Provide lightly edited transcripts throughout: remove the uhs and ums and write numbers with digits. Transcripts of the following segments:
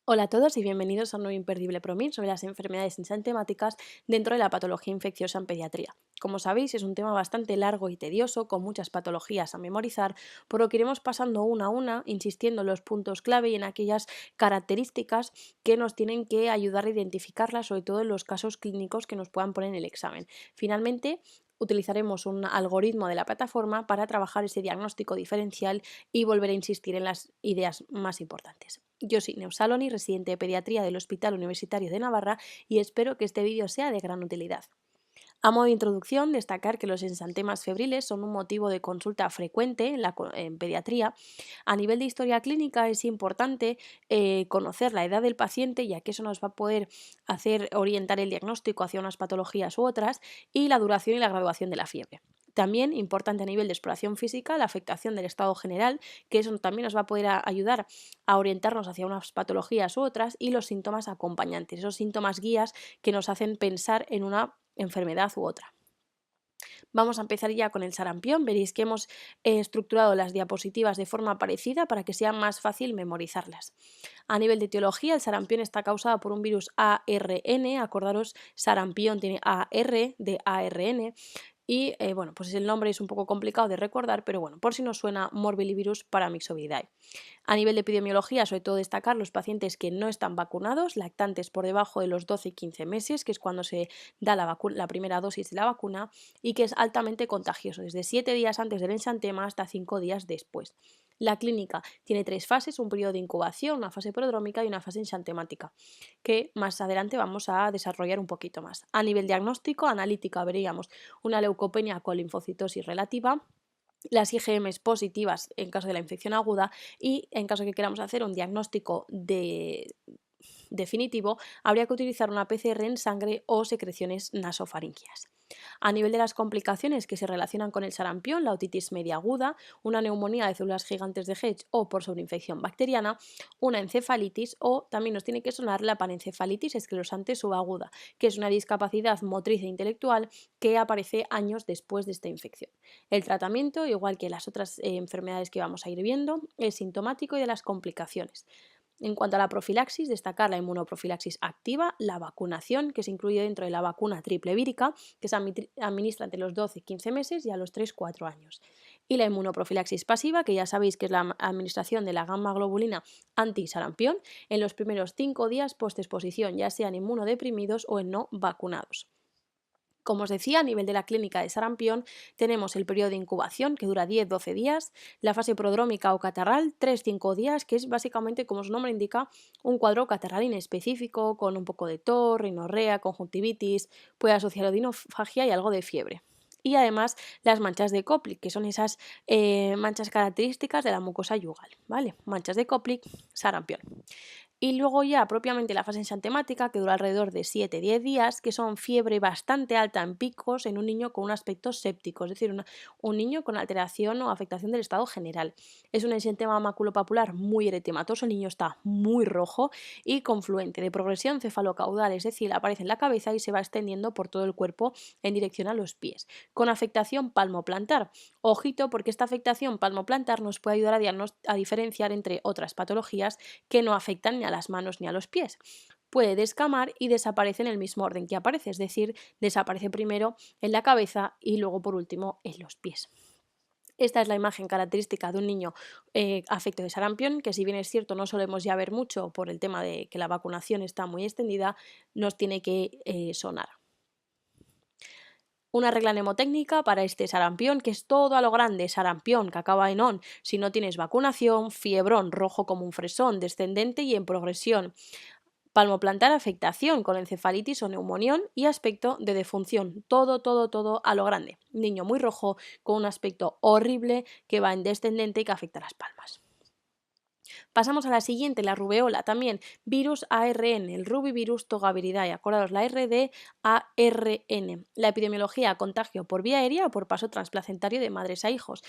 Hola a todos y bienvenidos a un nuevo imperdible PROMIN sobre las enfermedades ensantemáticas dentro de la patología infecciosa en pediatría. Como sabéis, es un tema bastante largo y tedioso, con muchas patologías a memorizar, por lo que iremos pasando una a una, insistiendo en los puntos clave y en aquellas características que nos tienen que ayudar a identificarlas, sobre todo en los casos clínicos que nos puedan poner en el examen. Finalmente, utilizaremos un algoritmo de la plataforma para trabajar ese diagnóstico diferencial y volver a insistir en las ideas más importantes. Yo soy Neus Saloni, residente de pediatría del Hospital Universitario de Navarra, y espero que este vídeo sea de gran utilidad. A modo de introducción, destacar que los exantemas febriles son un motivo de consulta frecuente en pediatría. A nivel de historia clínica es importante conocer la edad del paciente, ya que eso nos va a poder hacer orientar el diagnóstico hacia unas patologías u otras, y la duración y la graduación de la fiebre. También importante a nivel de exploración física, la afectación del estado general, que eso también nos va a poder ayudar a orientarnos hacia unas patologías u otras, y los síntomas acompañantes, esos síntomas guías que nos hacen pensar en una enfermedad u otra. Vamos a empezar ya con el sarampión. Veréis que hemos estructurado las diapositivas de forma parecida para que sea más fácil memorizarlas. A nivel de etiología, el sarampión está causado por un virus ARN. Acordaros, sarampión tiene AR de ARN. Y bueno, pues el nombre es un poco complicado de recordar, pero bueno, por si nos suena, Morbillivirus paramyxoviridie. A nivel de epidemiología, sobre todo destacar los pacientes que no están vacunados, lactantes por debajo de los 12 y 15 meses, que es cuando se da la primera dosis de la vacuna, y que es altamente contagioso, desde 7 días antes del exantema hasta 5 días después. La clínica tiene 3 fases, un periodo de incubación, una fase prodrómica y una fase enxantemática, que más adelante vamos a desarrollar un poquito más. A nivel diagnóstico, analítica, veríamos una leucopenia con linfocitosis relativa, las IgMs positivas en caso de la infección aguda, y en caso de que queramos hacer un diagnóstico definitivo, habría que utilizar una PCR en sangre o secreciones nasofaringias. A nivel de las complicaciones que se relacionan con el sarampión, la otitis media aguda, una neumonía de células gigantes de Hodge o por sobreinfección bacteriana, una encefalitis, o también nos tiene que sonar la panencefalitis esclerosante subaguda, que es una discapacidad motriz e intelectual que aparece años después de esta infección. El tratamiento, igual que las otras enfermedades que vamos a ir viendo, es sintomático y de las complicaciones. En cuanto a la profilaxis, destacar la inmunoprofilaxis activa, la vacunación, que se incluye dentro de la vacuna triple vírica, que se administra entre los 12 y 15 meses y a los 3-4 años. Y la inmunoprofilaxis pasiva, que ya sabéis que es la administración de la gamma globulina antisarampión en los primeros 5 días postexposición, ya sean inmunodeprimidos o en no vacunados. Como os decía, a nivel de la clínica de sarampión tenemos el periodo de incubación, que dura 10-12 días, la fase prodrómica o catarral, 3-5 días, que es básicamente, como su nombre indica, un cuadro catarral inespecífico con un poco de tos, rinorrea, conjuntivitis, puede asociar odinofagia y algo de fiebre. Y además las manchas de Koplik, que son esas manchas características de la mucosa yugal, ¿vale? Manchas de Koplik, sarampión. Y luego ya propiamente la fase enxantemática, que dura alrededor de 7-10 días, que son fiebre bastante alta en picos en un niño con un aspecto séptico, es decir, un niño con alteración o afectación del estado general. Es un exantema maculopapular muy eritematoso, el niño está muy rojo y confluente, de progresión cefalocaudal, es decir, aparece en la cabeza y se va extendiendo por todo el cuerpo en dirección a los pies, con afectación palmoplantar. Ojito, porque esta afectación palmoplantar nos puede ayudar a diferenciar entre otras patologías que no afectan ni a las manos ni a los pies. Puede descamar y desaparece en el mismo orden que aparece, es decir, desaparece primero en la cabeza y luego por último en los pies. Esta es la imagen característica de un niño afecto de sarampión, que si bien es cierto no solemos ya ver mucho por el tema de que la vacunación está muy extendida, nos tiene que sonar. Una regla mnemotécnica para este sarampión, que es todo a lo grande, sarampión, que acaba en on, si no tienes vacunación, fiebrón, rojo como un fresón, descendente y en progresión. Palmoplantar, afectación con encefalitis o neumonión y aspecto de defunción. Todo, todo, todo a lo grande. Niño muy rojo con un aspecto horrible que va en descendente y que afecta a las palmas. Pasamos a la siguiente, la rubeola, también virus ARN, el rubivirus togaviridae. Acordaos, la R de ARN. La epidemiología, contagio por vía aérea o por paso transplacentario de madres a hijos.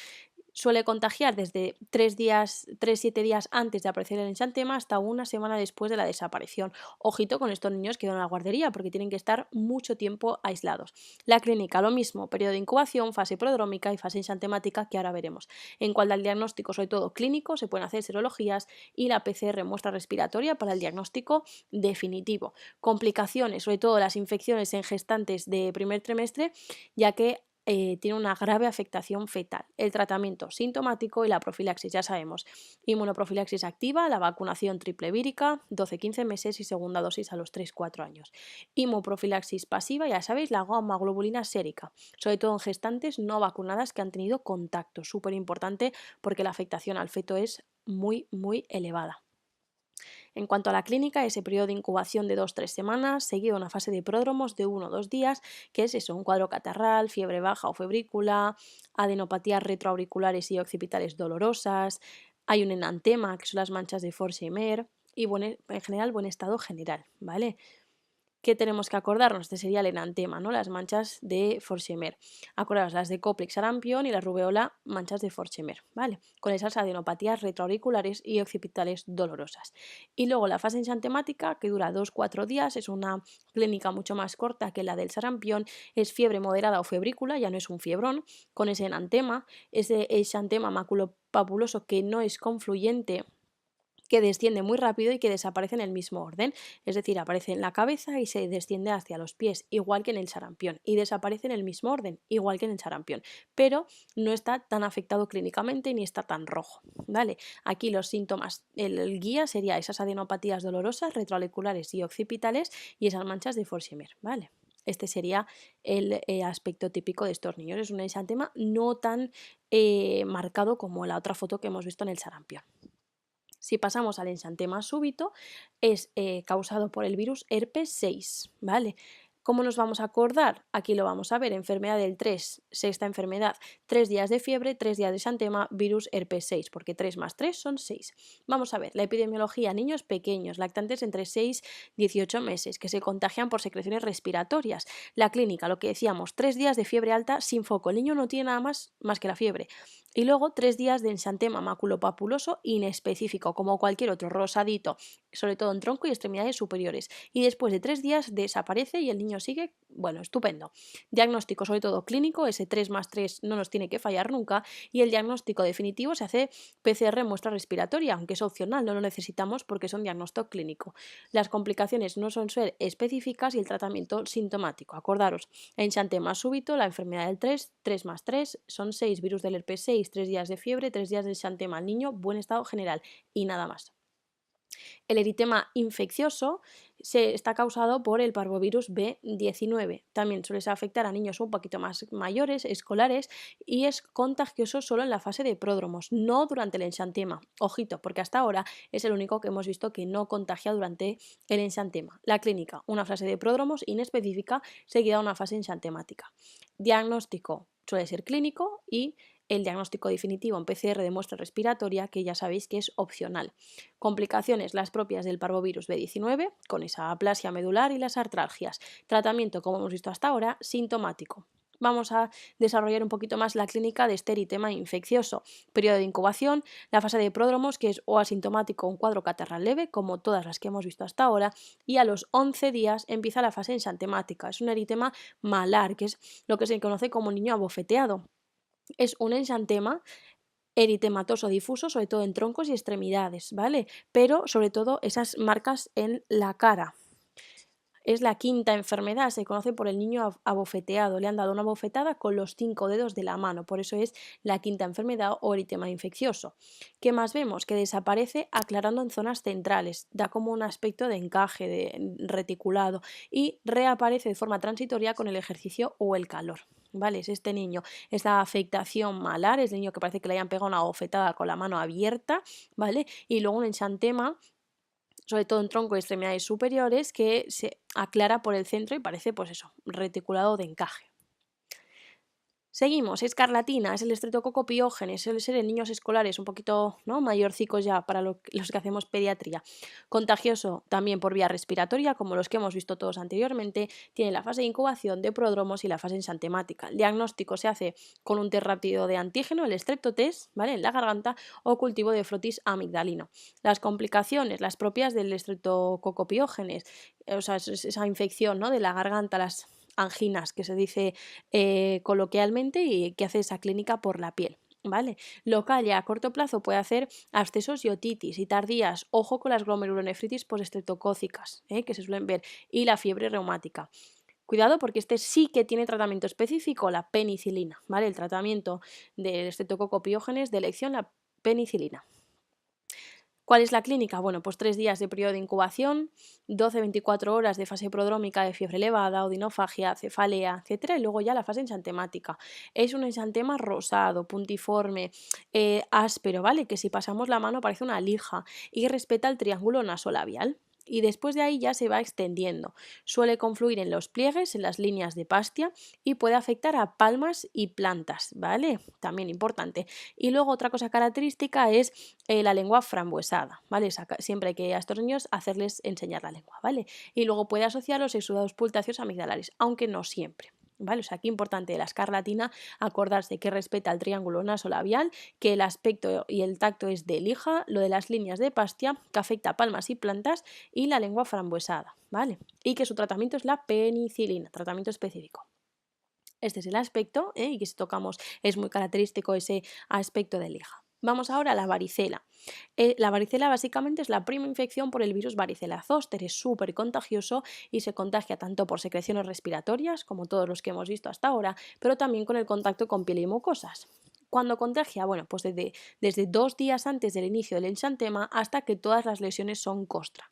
Suele contagiar desde 3-7 días antes de aparecer el exantema hasta una semana después de la desaparición. Ojito con estos niños que van a la guardería porque tienen que estar mucho tiempo aislados. La clínica, lo mismo, periodo de incubación, fase prodrómica y fase exantemática que ahora veremos. En cuanto al diagnóstico, sobre todo clínico, se pueden hacer serologías y la PCR muestra respiratoria para el diagnóstico definitivo. Complicaciones, sobre todo las infecciones en gestantes de primer trimestre, ya que tiene una grave afectación fetal. El tratamiento sintomático y la profilaxis, ya sabemos, inmunoprofilaxis activa, la vacunación triple vírica, 12-15 meses y segunda dosis a los 3-4 años. Inmunoprofilaxis pasiva, ya sabéis, la gamma globulina sérica, sobre todo en gestantes no vacunadas que han tenido contacto, súper importante porque la afectación al feto es muy, muy elevada. En cuanto a la clínica, ese periodo de incubación de 2-3 semanas, seguido de una fase de pródromos de 1 o 2 días, que es eso, un cuadro catarral, fiebre baja o febrícula, adenopatías retroauriculares y occipitales dolorosas, hay un enantema, que son las manchas de Forchheimer, y en general buen estado general, ¿vale? ¿Qué tenemos que acordarnos? Este sería el enantema, ¿no? Las manchas de Forchheimer. Acordaos las de Koplik sarampión y la rubeola, manchas de Forchheimer, ¿vale? Con esas adenopatías retroauriculares y occipitales dolorosas. Y luego la fase exantemática, que dura 2-4 días, es una clínica mucho más corta que la del sarampión, es fiebre moderada o febrícula, ya no es un fiebrón, con ese enantema, ese exantema maculopapuloso que no es confluyente, que desciende muy rápido y que desaparece en el mismo orden, es decir, aparece en la cabeza y se desciende hacia los pies, igual que en el sarampión, y desaparece en el mismo orden, igual que en el sarampión, pero no está tan afectado clínicamente ni está tan rojo, ¿vale? Aquí los síntomas, el guía sería esas adenopatías dolorosas, retroauriculares y occipitales y esas manchas de Forchheimer, ¿vale? Este sería el aspecto típico de estos niños. Es un exantema no tan marcado como la otra foto que hemos visto en el sarampión. Si pasamos al exantema súbito, es causado por el virus herpes 6, ¿vale? ¿Cómo nos vamos a acordar? Aquí lo vamos a ver, enfermedad del 3, sexta enfermedad, 3 días de fiebre, 3 días de exantema, virus herpes 6, porque 3 más 3 son 6. Vamos a ver, la epidemiología, niños pequeños, lactantes entre 6 y 18 meses, que se contagian por secreciones respiratorias. La clínica, lo que decíamos, 3 días de fiebre alta sin foco, el niño no tiene nada más que la fiebre. Y luego 3 días de exantema maculopapuloso inespecífico, como cualquier otro, rosadito, sobre todo en tronco y extremidades superiores. Y después de 3 días desaparece y el niño sigue, bueno, estupendo. Diagnóstico sobre todo clínico, ese 3 más 3 no nos tiene que fallar nunca. Y el diagnóstico definitivo se hace PCR muestra respiratoria, aunque es opcional, no lo necesitamos porque es un diagnóstico clínico. Las complicaciones no son ser específicas y el tratamiento sintomático. Acordaros, exantema súbito, la enfermedad del 3, 3 más 3 son 6, virus del herpes 6, 3 días de fiebre, 3 días de exantema al niño, buen estado general y nada más. El eritema infeccioso está causado por el parvovirus B19. También suele afectar a niños un poquito más mayores, escolares, y es contagioso solo en la fase de pródromos, no durante el exantema. Ojito, porque hasta ahora es el único que hemos visto que no contagia durante el exantema. La clínica, una fase de pródromos inespecífica seguida de una fase exantemática. Diagnóstico suele ser clínico y el diagnóstico definitivo en PCR de muestra respiratoria, que ya sabéis que es opcional. Complicaciones, las propias del parvovirus B19, con esa aplasia medular y las artralgias. Tratamiento, como hemos visto hasta ahora, sintomático. Vamos a desarrollar un poquito más la clínica de este eritema infeccioso. Periodo de incubación, la fase de pródromos, que es o asintomático o un cuadro catarral leve, como todas las que hemos visto hasta ahora, y a los 11 días empieza la fase exantemática. Es un eritema malar, que es lo que se conoce como niño abofeteado. Es un exantema eritematoso difuso, sobre todo en troncos y extremidades, ¿vale? Pero sobre todo esas marcas en la cara. Es la quinta enfermedad, se conoce por el niño abofeteado. Le han dado una bofetada con los 5 dedos de la mano, por eso es la quinta enfermedad o eritema infeccioso. ¿Qué más vemos? Que desaparece aclarando en zonas centrales, da como un aspecto de encaje, de reticulado, y reaparece de forma transitoria con el ejercicio o el calor. ¿Vale? Es este niño, esta afectación malar, es el niño que parece que le hayan pegado una bofetada con la mano abierta, ¿vale? Y luego un exantema, sobre todo en tronco y extremidades superiores, que se aclara por el centro y parece, pues eso, reticulado de encaje. Seguimos, escarlatina, es el estreptococo piógenes, suele ser en niños escolares, un poquito, ¿no?, mayorcicos ya para los que hacemos pediatría. Contagioso también por vía respiratoria, como los que hemos visto todos anteriormente, tiene la fase de incubación de prodromos y la fase ensantemática. El diagnóstico se hace con un test rápido de antígeno, el streptotest, ¿vale?, en la garganta, o cultivo de frotis amigdalino. Las complicaciones, las propias del estreptococo piógenes, o sea, esa infección, ¿no?, de la garganta, las anginas que se dice coloquialmente y que hace esa clínica por la piel. ¿Vale? Local y a corto plazo puede hacer abscesos y otitis y tardías. Ojo con las glomerulonefritis postestreptocócicas, que se suelen ver, y la fiebre reumática. Cuidado porque este sí que tiene tratamiento específico, la penicilina, ¿vale? El tratamiento del estreptococo piógenes de elección, la penicilina. ¿Cuál es la clínica? Bueno, pues 3 días de periodo de incubación, 12-24 horas de fase prodrómica de fiebre elevada, odinofagia, cefalea, etcétera, y luego ya la fase ensantemática. Es un ensantema rosado, puntiforme, áspero, ¿vale? Que si pasamos la mano parece una lija y respeta el triángulo nasolabial. Y después de ahí ya se va extendiendo. Suele confluir en los pliegues, en las líneas de Pastia y puede afectar a palmas y plantas, ¿vale? También importante. Y luego otra cosa característica es la lengua frambuesada, ¿vale? Siempre hay que a estos niños hacerles enseñar la lengua, ¿vale? Y luego puede asociar los exudados pultáceos amigdalares, aunque no siempre. ¿Vale? O sea, aquí importante de la escarlatina, acordarse que respeta el triángulo nasolabial, que el aspecto y el tacto es de lija, lo de las líneas de Pastia, que afecta a palmas y plantas, y la lengua frambuesada, ¿vale? Y que su tratamiento es la penicilina, tratamiento específico. Este es el aspecto, y que si tocamos es muy característico ese aspecto de lija. Vamos ahora a la varicela. La varicela básicamente es la prima infección por el virus varicela zoster, es súper contagioso y se contagia tanto por secreciones respiratorias, como todos los que hemos visto hasta ahora, pero también con el contacto con piel y mucosas. ¿Cuándo contagia? Bueno, pues desde 2 días antes del inicio del exantema hasta que todas las lesiones son costra.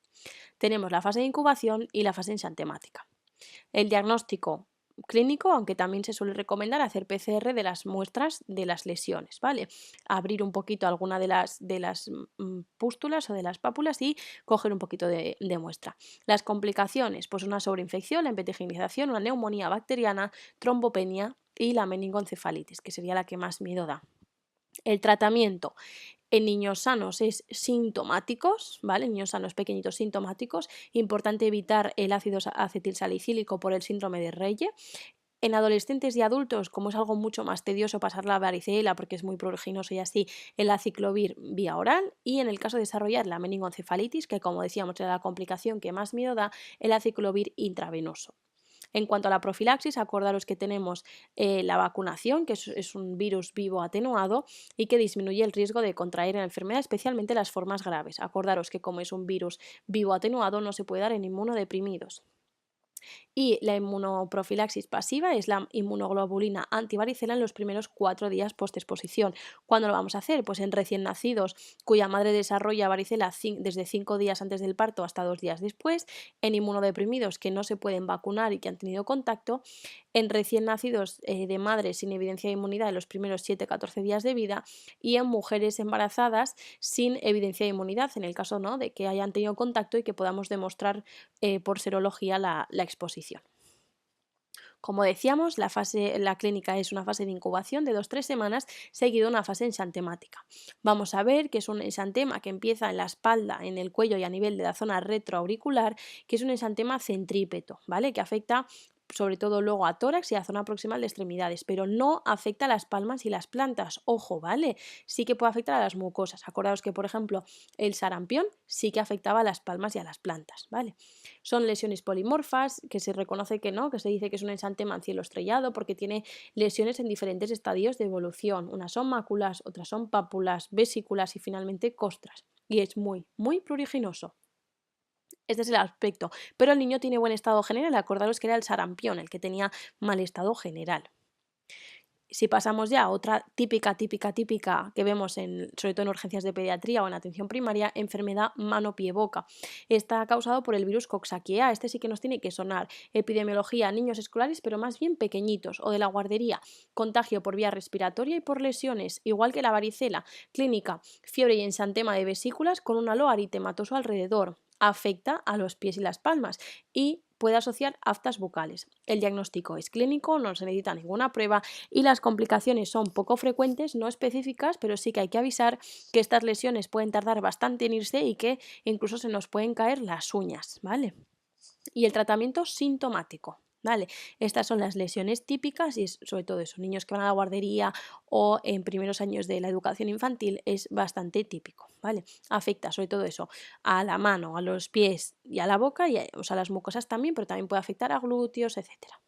Tenemos la fase de incubación y la fase ensantemática. El diagnóstico clínico, aunque también se suele recomendar hacer PCR de las muestras de las lesiones, ¿vale? Abrir un poquito alguna de las pústulas o de las pápulas y coger un poquito de muestra. Las complicaciones, pues una sobreinfección, la empetiginización, una neumonía bacteriana, trombopenia y la meningoencefalitis, que sería la que más miedo da. El tratamiento en niños sanos es sintomáticos, ¿vale? Niños sanos pequeñitos sintomáticos. Importante evitar el ácido acetilsalicílico por el síndrome de Reye. En adolescentes y adultos, como es algo mucho más tedioso pasar la varicela porque es muy pruriginoso y así, el aciclovir vía oral. Y en el caso de desarrollar la meningoencefalitis, que como decíamos era la complicación que más miedo da, el aciclovir intravenoso. En cuanto a la profilaxis, acordaros que tenemos la vacunación, que es un virus vivo atenuado y que disminuye el riesgo de contraer la enfermedad, especialmente las formas graves. Acordaros que como es un virus vivo atenuado, no se puede dar en inmunodeprimidos. Y la inmunoprofilaxis pasiva es la inmunoglobulina antivaricela en los primeros 4 días postexposición. ¿Cuándo lo vamos a hacer? Pues en recién nacidos cuya madre desarrolla varicela desde 5 días antes del parto hasta 2 días después, en inmunodeprimidos que no se pueden vacunar y que han tenido contacto, en recién nacidos de madres sin evidencia de inmunidad en los primeros 7-14 días de vida y en mujeres embarazadas sin evidencia de inmunidad en el caso, ¿no?, de que hayan tenido contacto y que podamos demostrar por serología la exposición. Como decíamos, la clínica es una fase de incubación de 2-3 semanas, seguido de una fase ensantemática. Vamos a ver que es un exantema que empieza en la espalda, en el cuello y a nivel de la zona retroauricular, que es un exantema centrípeto, ¿vale? Que afecta sobre todo luego a tórax y a zona proximal de extremidades, pero no afecta a las palmas y las plantas. Ojo, ¿vale? Sí que puede afectar a las mucosas. Acordaos que, por ejemplo, el sarampión sí que afectaba a las palmas y a las plantas, ¿vale? Son lesiones polimorfas, que se reconoce que no, que se dice que es un exantema en cielo estrellado porque tiene lesiones en diferentes estadios de evolución. Unas son máculas, otras son pápulas, vesículas y finalmente costras. Y es muy, muy pruriginoso. Este es el aspecto. Pero el niño tiene buen estado general. Acordaros que era el sarampión el que tenía mal estado general. Si pasamos ya a otra típica que vemos sobre todo en urgencias de pediatría o en atención primaria, enfermedad mano-pie-boca. Está causado por el virus Coxsackie. Este sí que nos tiene que sonar. Epidemiología, niños escolares, pero más bien pequeñitos, o de la guardería. Contagio por vía respiratoria y por lesiones, igual que la varicela. Clínica, fiebre y ensantema de vesículas con un halo aritematoso alrededor. Afecta a los pies y las palmas y puede asociar aftas bucales. El diagnóstico es clínico, no se necesita ninguna prueba y las complicaciones son poco frecuentes, no específicas, pero sí que hay que avisar que estas lesiones pueden tardar bastante en irse y que incluso se nos pueden caer las uñas, ¿vale? Y el tratamiento sintomático. ¿Vale? Estas son las lesiones típicas y es sobre todo eso, niños que van a la guardería o en primeros años de la educación infantil es bastante típico, ¿vale? Afecta sobre todo eso a la mano, a los pies y a la boca, y o sea, a las mucosas también, pero también puede afectar a glúteos, etcétera.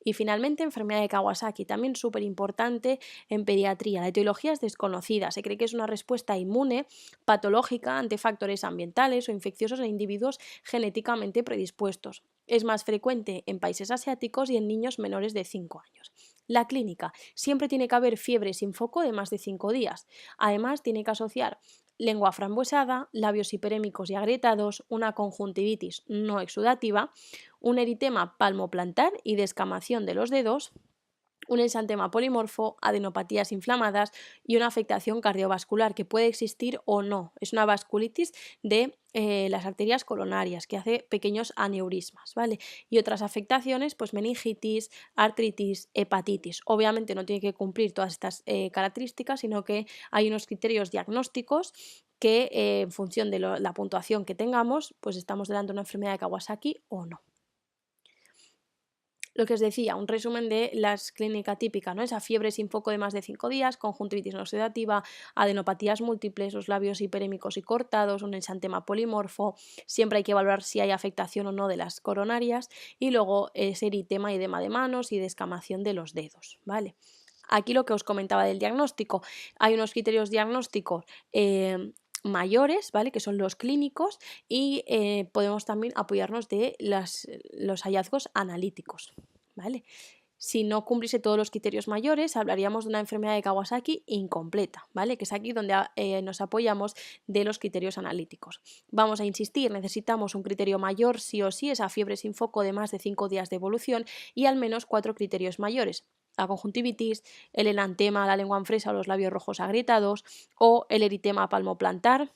Y finalmente, enfermedad de Kawasaki, también súper importante en pediatría. La etiología es desconocida, se cree que es una respuesta inmune patológica ante factores ambientales o infecciosos en individuos genéticamente predispuestos. Es más frecuente en países asiáticos y en niños menores de 5 años. La clínica. Siempre tiene que haber fiebre sin foco de más de 5 días. Además, tiene que asociar lengua frambuesada, labios hiperémicos y agrietados, una conjuntivitis no exudativa, un eritema palmoplantar y descamación de los dedos, un exantema polimorfo, adenopatías inflamadas y una afectación cardiovascular que puede existir o no. Es una vasculitis de las arterias coronarias que hace pequeños aneurismas, ¿vale? Y otras afectaciones, pues meningitis, artritis, hepatitis. Obviamente no tiene que cumplir todas estas características, sino que hay unos criterios diagnósticos que en función de la puntuación que tengamos, pues estamos delante de una enfermedad de Kawasaki o no. Lo que os decía, un resumen de las clínicas típicas, ¿no? Esa fiebre sin foco de más de 5 días, conjuntivitis no sedativa, adenopatías múltiples, los labios hiperémicos y cortados, un exantema polimorfo, siempre hay que evaluar si hay afectación o no de las coronarias y luego ese eritema y edema de manos y descamación de los dedos, ¿vale? Aquí lo que os comentaba del diagnóstico, hay unos criterios diagnósticos mayores, ¿vale? Que son los clínicos y podemos también apoyarnos de los hallazgos analíticos, ¿vale? Si no cumpliese todos los criterios mayores, hablaríamos de una enfermedad de Kawasaki incompleta, ¿vale? Que es aquí donde nos apoyamos de los criterios analíticos. Vamos a insistir, necesitamos un criterio mayor sí o sí, esa fiebre sin foco de más de 5 días de evolución y al menos 4 criterios mayores. La conjuntivitis, el enantema, la lengua en fresa o los labios rojos agrietados o el eritema palmoplantar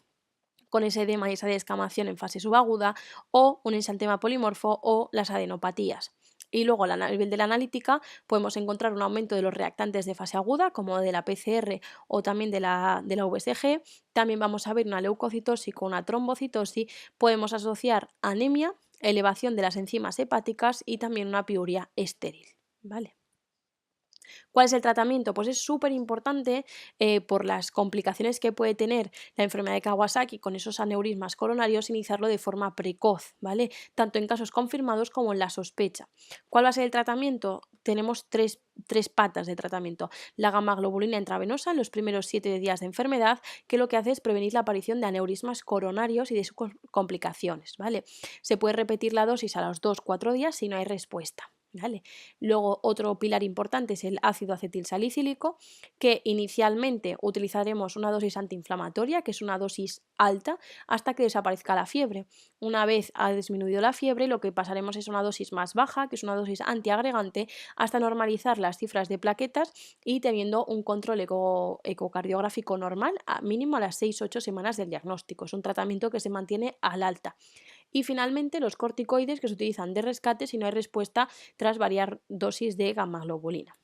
con ese edema y esa descamación en fase subaguda o un exantema polimorfo o las adenopatías. Y luego a nivel de la analítica podemos encontrar un aumento de los reactantes de fase aguda como de la PCR o también de la VSG. También vamos a ver una leucocitosis con una trombocitosis. Podemos asociar anemia, elevación de las enzimas hepáticas y también una piuria estéril, ¿vale? ¿Cuál es el tratamiento? Pues es súper importante por las complicaciones que puede tener la enfermedad de Kawasaki con esos aneurismas coronarios, iniciarlo de forma precoz, ¿vale? Tanto en casos confirmados como en la sospecha. ¿Cuál va a ser el tratamiento? Tenemos tres patas de tratamiento. La gamma-globulina intravenosa en los primeros 7 días de enfermedad, que lo que hace es prevenir la aparición de aneurismas coronarios y de sus complicaciones, ¿vale? Se puede repetir la dosis a los 2-4 días si no hay respuesta. ¿Vale? Luego, otro pilar importante es el ácido acetilsalicílico, que inicialmente utilizaremos una dosis antiinflamatoria, que es una dosis alta, hasta que desaparezca la fiebre. Una vez ha disminuido la fiebre, lo que pasaremos es una dosis más baja, que es una dosis antiagregante, hasta normalizar las cifras de plaquetas y teniendo un control ecocardiográfico normal, a mínimo a las 6-8 semanas del diagnóstico. Es un tratamiento que se mantiene al alta. Y finalmente los corticoides que se utilizan de rescate si no hay respuesta tras variar dosis de gamma-globulina.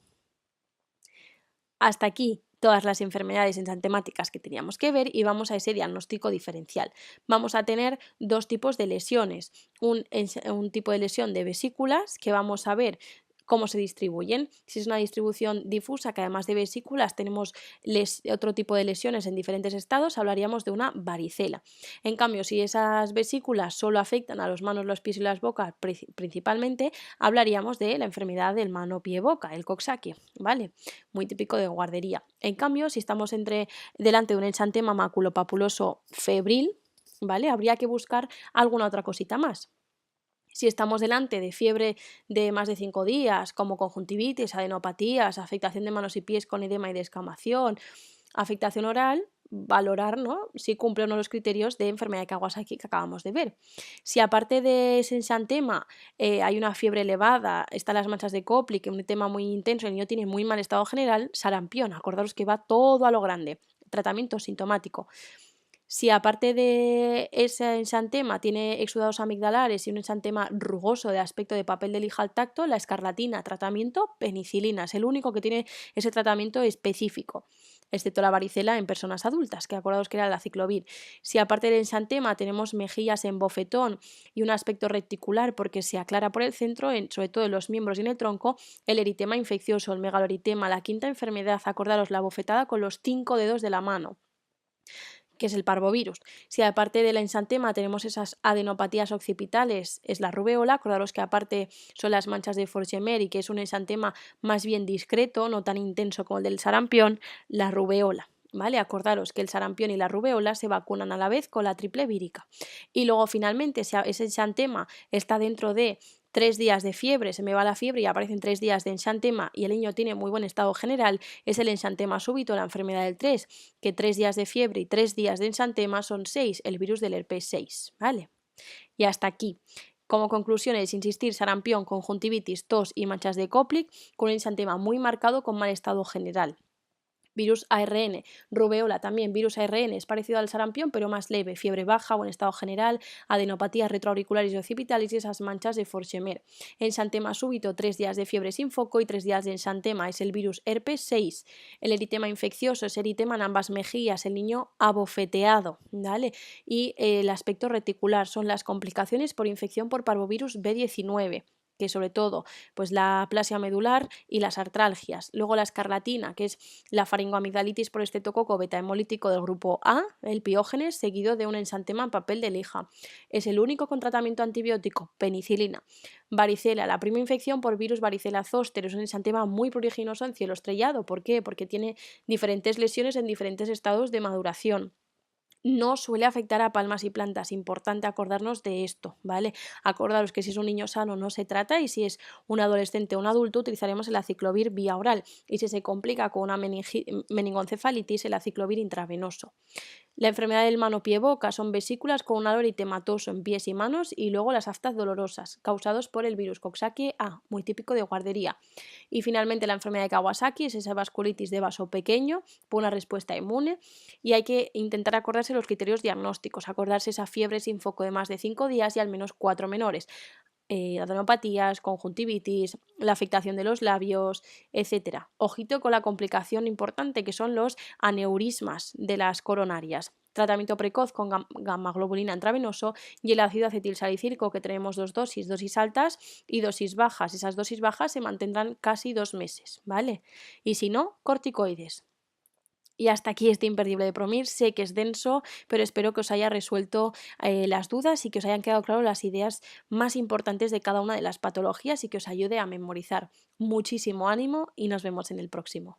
Hasta aquí todas las enfermedades ensantemáticas que teníamos que ver y vamos a ese diagnóstico diferencial. Vamos a tener dos tipos de lesiones, un tipo de lesión de vesículas que vamos a ver cómo se distribuyen. Si es una distribución difusa, que además de vesículas tenemos otro tipo de lesiones en diferentes estados, hablaríamos de una varicela. En cambio, si esas vesículas solo afectan a los manos, los pies y las bocas principalmente, hablaríamos de la enfermedad del mano-pie-boca, el Coxsackie, ¿vale? Muy típico de guardería. En cambio, si estamos delante de un exantema maculopapuloso febril, ¿vale? Habría que buscar alguna otra cosita más. Si estamos delante de fiebre de más de 5 días, como conjuntivitis, adenopatías, afectación de manos y pies con edema y descamación, afectación oral, valorar, ¿no?, si cumple o no los criterios de enfermedad de Kawasaki que acabamos de ver. Si aparte de ese exantema hay una fiebre elevada, están las manchas de Koplik, un tema muy intenso, el niño tiene muy mal estado general, sarampión, acordaros que va todo a lo grande, tratamiento sintomático. Si aparte de ese exantema tiene exudados amigdalares y un exantema rugoso de aspecto de papel de lija al tacto, la escarlatina, tratamiento penicilina, es el único que tiene ese tratamiento específico, excepto la varicela en personas adultas, que acordaos que era la ciclovir. Si aparte del exantema tenemos mejillas en bofetón y un aspecto reticular porque se aclara por el centro, sobre todo en los miembros y en el tronco, el eritema infeccioso, el megaloritema, la quinta enfermedad, acordaros la bofetada con los 5 dedos de la mano, que es el parvovirus. Si aparte del exantema tenemos esas adenopatías occipitales, es la rubeola. Acordaros que aparte son las manchas de Forchemer y que es un exantema más bien discreto, no tan intenso como el del sarampión, la rubeola. ¿Vale? Acordaros que el sarampión y la rubeola se vacunan a la vez con la triple vírica. Y luego finalmente, si ese exantema está dentro de 3 días de fiebre, se me va la fiebre y aparecen 3 días de exantema y el niño tiene muy buen estado general, es el exantema súbito, la enfermedad del 3, que 3 días de fiebre y 3 días de exantema son 6, el virus del herpes 6, ¿vale? Y hasta aquí. Como conclusiones, insistir, sarampión, conjuntivitis, tos y manchas de Koplik, con un exantema muy marcado con mal estado general. Virus ARN, rubeola también, virus ARN, es parecido al sarampión pero más leve, fiebre baja, buen estado general, adenopatías retroauriculares y occipitales y esas manchas de Forchemer. Ensantema súbito, 3 días de fiebre sin foco y 3 días de ensantema, es el virus herpes 6. El eritema infeccioso es eritema en ambas mejillas, el niño abofeteado, ¿vale? Y el aspecto reticular son las complicaciones por infección por parvovirus B19, que sobre todo pues la aplasia medular y las artralgias. Luego la escarlatina, que es la faringoamigdalitis por estreptococo beta hemolítico del grupo A, el piógenes, seguido de un exantema en papel de lija. Es el único con tratamiento antibiótico, penicilina. Varicela, la prima infección por virus varicela zoster, es un exantema muy pruriginoso en cielo estrellado. ¿Por qué? Porque tiene diferentes lesiones en diferentes estados de maduración. No suele afectar a palmas y plantas, importante acordarnos de esto, ¿vale? Acordaros que si es un niño sano no se trata y si es un adolescente o un adulto utilizaremos el aciclovir vía oral y si se complica con una meningoencefalitis el aciclovir intravenoso. La enfermedad del mano-pie-boca son vesículas con un halo eritematoso en pies y manos y luego las aftas dolorosas, causados por el virus Coxsackie A, muy típico de guardería. Y finalmente la enfermedad de Kawasaki es esa vasculitis de vaso pequeño por una respuesta inmune y hay que intentar acordarse los criterios diagnósticos, acordarse esa fiebre sin foco de más de 5 días y al menos 4 menores. Adenopatías, conjuntivitis, la afectación de los labios, etcétera. Ojito con la complicación importante que son los aneurismas de las coronarias. Tratamiento precoz con gamma-globulina intravenoso y el ácido acetilsalicílico, que tenemos 2 dosis, dosis altas y dosis bajas. Esas dosis bajas se mantendrán casi 2 meses, ¿vale? Y si no, corticoides. Y hasta aquí este imperdible de Promir. Sé que es denso, pero espero que os haya resuelto las dudas y que os hayan quedado claras las ideas más importantes de cada una de las patologías y que os ayude a memorizar. Muchísimo ánimo y nos vemos en el próximo.